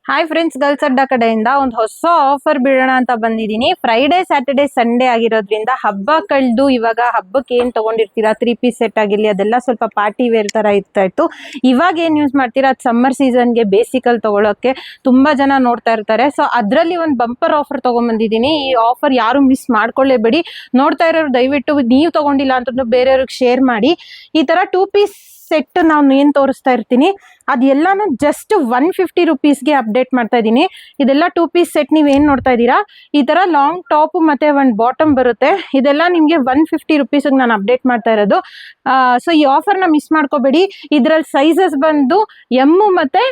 Hi friends, girls ಅಡ್ಡ ಕಡೆಯಿಂದ ಒಂದು ಹೊಸ ಆಫರ್ ಬಿಡೋಣ ಅಂತ ಬಂದಿದ್ದೀನಿ. ಫ್ರೈಡೆ ಸ್ಯಾಟರ್ಡೆ ಸಂಡೇ ಆಗಿರೋದ್ರಿಂದ ಹಬ್ಬ ಕಳೆದು ಇವಾಗ ಹಬ್ಬಕ್ಕೆ ಏನು ತಗೊಂಡಿರ್ತೀರಾ, 3 ಪೀಸ್ ಸೆಟ್ ಆಗಿರಲಿ, ಅದೆಲ್ಲ ಸ್ವಲ್ಪ ಪಾರ್ಟಿ ವೇರ್ ಥರ ಇತ್ತು. ಇವಾಗ ಏನು ಯೂಸ್ ಮಾಡ್ತೀರಾ, ಅದು ಸಮ್ಮರ್ ಸೀಸನ್ಗೆ ಬೇಸಿಕಲ್ಲಿ ತೊಗೊಳಕ್ಕೆ ತುಂಬ ಜನ ನೋಡ್ತಾ ಇರ್ತಾರೆ. ಸೊ ಅದರಲ್ಲಿ ಒಂದು ಬಂಪರ್ ಆಫರ್ ತೊಗೊಂಬಂದಿದ್ದೀನಿ. ಈ ಆಫರ್ ಯಾರು ಮಿಸ್ ಮಾಡ್ಕೊಳ್ಳೇಬೇಡಿ. ನೋಡ್ತಾ ಇರೋರು ದಯವಿಟ್ಟು ನೀವು ತೊಗೊಂಡಿಲ್ಲ ಅಂತಂದು ಬೇರೆಯವ್ರಿಗೆ ಶೇರ್ ಮಾಡಿ. ಈ ಥರ 2 ಪೀಸ್ ಸೆಟ್ ನಾನು ಏನು ತೋರಿಸ್ತಾ ಇರ್ತೀನಿ ಅದೆಲ್ಲಾನು ಜಸ್ಟ್ 150 ರುಪೀಸ್ಗೆ ಅಪ್ಡೇಟ್ ಮಾಡ್ತಾ ಇದ್ದೀನಿ. ಇದೆಲ್ಲ 2 ಪೀಸ್ ಸೆಟ್ ನೀವೇನು ನೋಡ್ತಾ ಇದ್ದೀರಾ, ಈ ಥರ ಲಾಂಗ್ ಟಾಪ್ ಮತ್ತು ಒಂದು ಬಾಟಮ್ ಬರುತ್ತೆ. ಇದೆಲ್ಲ ನಿಮಗೆ 150 ರುಪೀಸಿಗೆ ನಾನು ಅಪ್ಡೇಟ್ ಮಾಡ್ತಾ ಇರೋದು. ಸೊ ಈ ಆಫರ್ನ ಮಿಸ್ ಮಾಡ್ಕೋಬೇಡಿ. ಇದರಲ್ಲಿ ಸೈಜಸ್ ಬಂದು ಎಮ್ ಮತ್ತು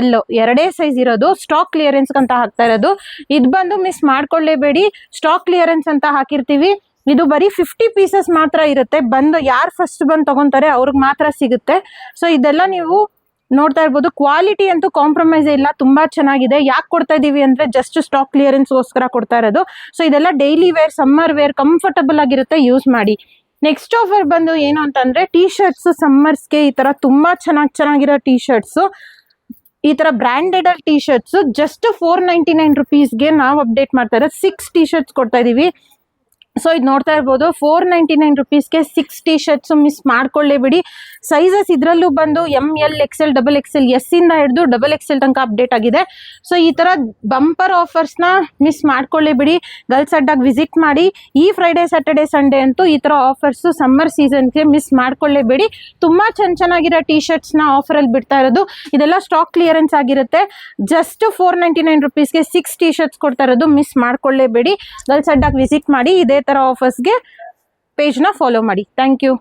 ಎಲ್ಲೋ ಎರಡೇ ಸೈಜ್ ಇರೋದು. ಸ್ಟಾಕ್ ಕ್ಲಿಯರೆನ್ಸ್ ಅಂತ ಹಾಕ್ತಾ ಇರೋದು. ಇದು ಬಂದು ಮಿಸ್ ಮಾಡ್ಕೊಳ್ಳೇಬೇಡಿ. ಸ್ಟಾಕ್ ಕ್ಲಿಯರೆನ್ಸ್ ಅಂತ ಹಾಕಿರ್ತೀವಿ. ಇದು ಬರೀ 50 ಪೀಸಸ್ ಮಾತ್ರ ಇರುತ್ತೆ. ಯಾರು ಫಸ್ಟ್ ಬಂದು ತಗೊಂತಾರೆ ಅವ್ರಿಗೆ ಮಾತ್ರ ಸಿಗುತ್ತೆ. ಸೊ ಇದೆಲ್ಲ ನೀವು ನೋಡ್ತಾ ಇರ್ಬೋದು. ಕ್ವಾಲಿಟಿ ಅಂತೂ ಕಾಂಪ್ರಮೈಸ್ ಇಲ್ಲ, ತುಂಬಾ ಚೆನ್ನಾಗಿದೆ. ಯಾಕೆ ಕೊಡ್ತಾ ಇದೀವಿ ಅಂದ್ರೆ ಜಸ್ಟ್ ಸ್ಟಾಕ್ ಕ್ಲಿಯರೆನ್ಸ್ಗೋಸ್ಕರ ಕೊಡ್ತಾ ಇರೋದು. ಸೊ ಇದೆಲ್ಲ daily wear, summer wear comfortable ಆಗಿರುತ್ತೆ, ಯೂಸ್ ಮಾಡಿ. ನೆಕ್ಸ್ಟ್ ಆಫರ್ ಬಂದು ಏನು ಅಂತಂದ್ರೆ ಟೀ ಶರ್ಟ್ಸ್. ಸಮ್ಮರ್ಸ್ಗೆ ಈ ತರ ತುಂಬಾ ಚೆನ್ನಾಗಿರೋ ಟೀ ಶರ್ಟ್ಸ್, ಈ ತರ ಬ್ರ್ಯಾಂಡೆಡ್ ಟೀ ಶರ್ಟ್ಸ್ ಜಸ್ಟ್ 499 ರುಪೀಸ್ಗೆ ನಾವು ಅಪ್ಡೇಟ್ ಮಾಡ್ತಾ ಇರೋದು. 6 ಟೀ ಶರ್ಟ್ಸ್ ಕೊಡ್ತಾ ಇದೀವಿ. ಸೊ ಇದು ನೋಡ್ತಾ ಇರ್ಬೋದು, 499 ರುಪೀಸ್ಗೆ 6 ಟೀ ಶರ್ಟ್ಸ್. ಮಿಸ್ ಮಾಡ್ಕೊಳ್ಳೇಬಿಡಿ. ಸೈಜಸ್ ಇದರಲ್ಲೂ ಬಂದು ML, XL, XXL, ಎಸ್ ಇಂದ ಹಿಡಿದು XXL ತನಕ ಅಪ್ಡೇಟ್ ಆಗಿದೆ. ಸೊ ಈ ಥರ ಬಂಪರ್ ಆಫರ್ಸ್ನ ಮಿಸ್ ಮಾಡ್ಕೊಳ್ಳೇಬಿಡಿ. ಗರ್ಲ್ಸ್ ಅಡ್ಡಾಗಿ ವಿಸಿಟ್ ಮಾಡಿ. ಈ ಫ್ರೈಡೆ ಸ್ಯಾಟರ್ಡೆ ಸಂಡೇ ಅಂತೂ ಈ ಥರ ಆಫರ್ಸು ಸಮ್ಮರ್ ಸೀಸನ್ಗೆ ಮಿಸ್ ಮಾಡ್ಕೊಳ್ಳೇಬೇಡಿ. ತುಂಬ ಚೆನ್ನಾಗಿರೋ ಟೀ ಶರ್ಟ್ಸ್ನ ಆಫರಲ್ಲಿ ಬಿಡ್ತಾ ಇರೋದು. ಇದೆಲ್ಲ ಸ್ಟಾಕ್ ಕ್ಲಿಯರೆನ್ಸ್ ಆಗಿರುತ್ತೆ. ಜಸ್ಟ್ 499 ರುಪೀಸ್ಗೆ 6 ಟೀ ಶರ್ಟ್ಸ್ ಕೊಡ್ತಾ ಇರೋದು. ಮಿಸ್ ಮಾಡ್ಕೊಳ್ಳೇಬೇಡಿ. ಗರ್ಲ್ಸ್ ಅಡ್ಡಾಗಿ ವಿಸಿಟ್ ಮಾಡಿ. ಇದೇ ಥರ ಆಫರ್ಸ್ಗೆ ಪೇಜ್ನ ಫಾಲೋ ಮಾಡಿ. Thank you.